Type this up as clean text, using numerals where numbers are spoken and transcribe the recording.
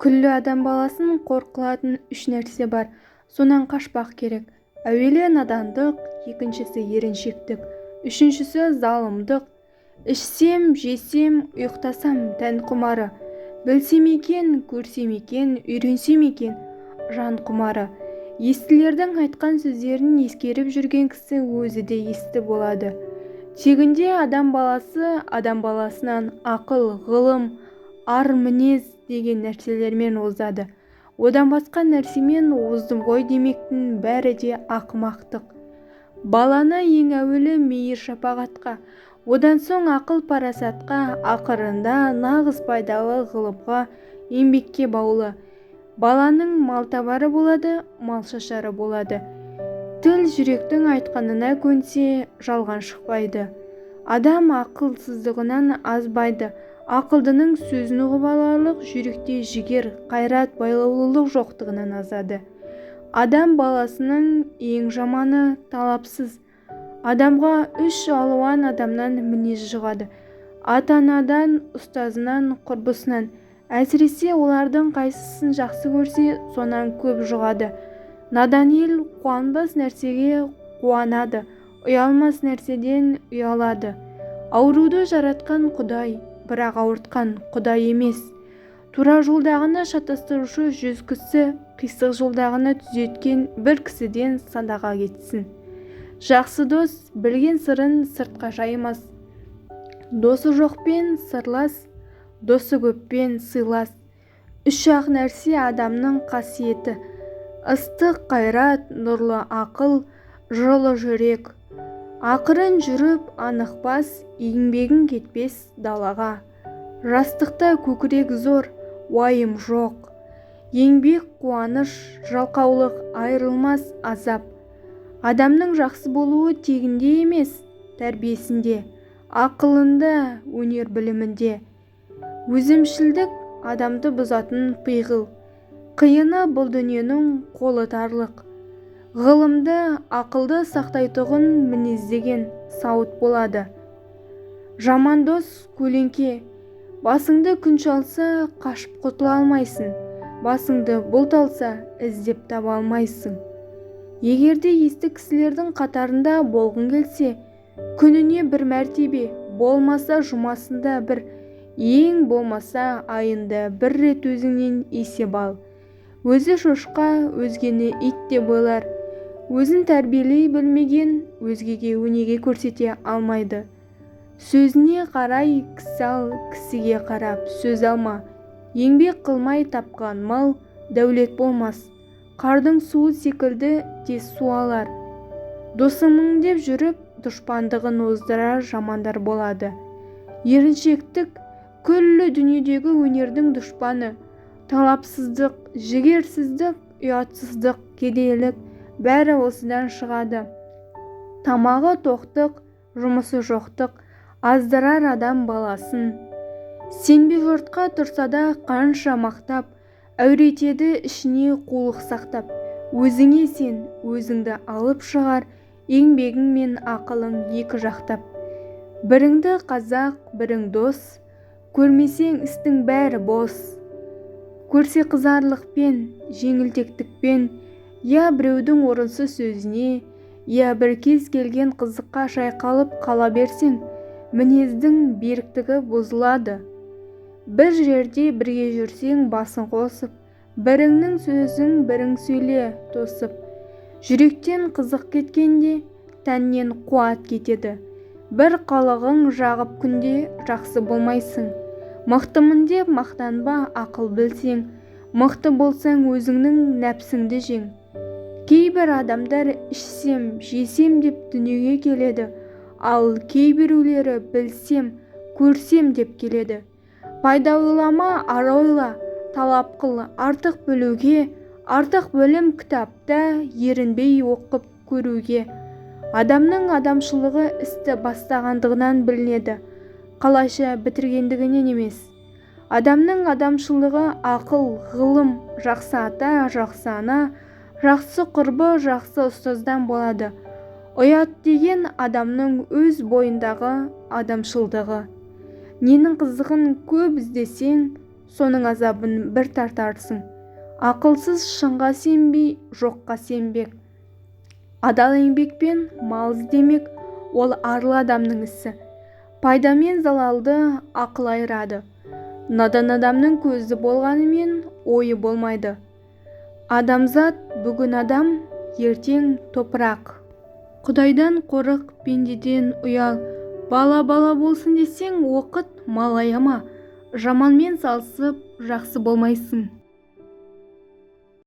Күллі адам баласын қорқылатын үш нәрсе бар. Сонан қашпақ керек. Әуелі надандық, екіншісі еріншектік, үшіншісі залымдық. Ішсем, жесем, ұйықтасам тән құмары. Білсем екен, көрсем екен, үйренсем екен жан құмары. Естілердің айтқан сөздерін ескеріп жүрген кісі өзі де есті болады. Тегінде адам баласынан ақыл, ғылым, ар мінез деген нәрселермен озады. Одан басқа нәрсемен оздым ғой демектің бәрі де ақымақтық. Баланы ең әуелі мейір шапағатқа, одан соң ақыл парасатқа, ақырында нағыз пайдалы ғылымға, еңбекке баулы. Баланың мал табары болады, мал шашары болады. Тіл жүректің айтқанына көнсе, жалған шықпайды. Адам ақылсыздығынан азбайды. Ақылдының сөзін ұғып аларлық жүректе жігер, қайрат, байлаулылық жоқтығынан азады. Адам баласының ең жаманы талапсыз. Адамға үш алуан адамнан мінез жұғады. Ата-анадан, ұстазынан, құрбысынан. Әсіресе олардың қайсысын жақсы көрсе, сонан көп жұғады. Надан ел қуанбас нәрсеге қуанады, ұялмас нәрседен ұялады. Ауруды жаратқан Құдай, бірақ ауыртқан Құдай емес. Тура жолдағына шатастырушы 100 кісі, қисық жолдағына түзеткен бір кісіден садаға кетсін. Жақсы дос білген сырын сыртқа жаймас. Досы жоқпен сырлас, досы көппен сыйлас. Үш-ақ нәрсе адамның қасиеті: ыстық қайрат, нұрлы ақыл, жылы жүрек. Ақырын жүріп анық бас, еңбегін кетпес далаға. Жастықта көкірек зор, уайым жоқ. Еңбек қуаныш, жалқаулық айрылмас азап. Адамның жақсы болуы тегінде емес, тәрбиесінде, ақылында, өнер білімінде. Өзімшілдік адамды бұзатын пиғыл. Қиыны бұл дүниенің қолы тарлық. Ғылымды, ақылды сақтайтұғын мінездеген сауыт болады. Жаман дос көлеңке. Басыңды күн шалса, қашып құтыла алмайсың. Басыңды бұлт алса, іздеп таба алмайсың. Егерде есті кісілердің қатарында болғың келсе, күніне бір мәртебе, болмаса жұмасында бір, ең болмаса айында бір рет өзіңнен есеп ал. Өзі шошқа, өзгені ит деп ойлар. Өзін тәрбиелей білмеген өзгеге өнеге көрсете алмайды. Сөзіне қарай кісі ал, кісіге қарап сөз алма. Еңбек қылмай тапқан мал дәулет болмас. Қардың суы секілді тез суалар. Досымың деп жүріп, дұшпандығын оздырар жамандар болады. Еріншектік күллі дүниедегі өнердің дұшпаны. Талапсыздық, жігерсіздік, ұятсыздық, кедейлік бәрі осыдан шығады. Тамағы тоқтық, жұмысы жоқтық аздырар адам баласын. Сенбе жұртқа тұрса да қанша мақтап, әуретеді ішіне қулық сақтап. Өзіңе сен, өзіңді алып шығар, еңбегің мен ақылың екі жақтап. Біріңді қазақ, бірің дос, көрмесең істің бәрі бос. Көрсе қызарлықпен, жеңілтектікпен, я біреудің орынсыз сөзіне, я бір кез келген қызыққа шайқалып қала берсең, мінездің беріктігі бұзылады. Бір жерде бірге жүрсең басын қосып, біріңнің сөзін бірің сөйле тосып. Жүректен қызық кеткенде, тәннен қуат кетеді. Бір қалығың жағып күнде жақсы болмайсың. Мықтымын деп мақтанба, ақыл білсең. Мықты болсаң өзіңнің нәпсіңді жең. Кейбір адамдар ішсем, жесем деп дүниеге келеді. Ал кейбіреулері білсем, көрсем деп келеді. Пайда ойлама, ар ойла, талап қыл артық білуге, артық білім кітапта ерінбей оқып көруге. Адамның адамшылығы істі бастағандығынан білінеді, қалайша бітіргендігінен емес. Адамның адамшылығы ақыл, ғылым, жақсы ата, жақсы ана, жақсы құрбы, жақсы ұстаздан болады. Ұят деген адамның өз бойындағы адамшылдығы. Ненің қызығын көп іздесең, соның азабын бір тартарсың. Ақылсыз шынға сенбей, жоққа сенбек. Адал еңбекпен мал іздемек – ол арлы адамның ісі. Пайдамен залалды ақыл айырады. Надан адамның көзі болғанымен ойы болмайды. Адамзат бүгін адам, ертең топырақ. Құдайдан қорық, пендеден ұял. Бала болсын десең оқыт, мал аяма. Жаманмен салысып жақсы болмайсың.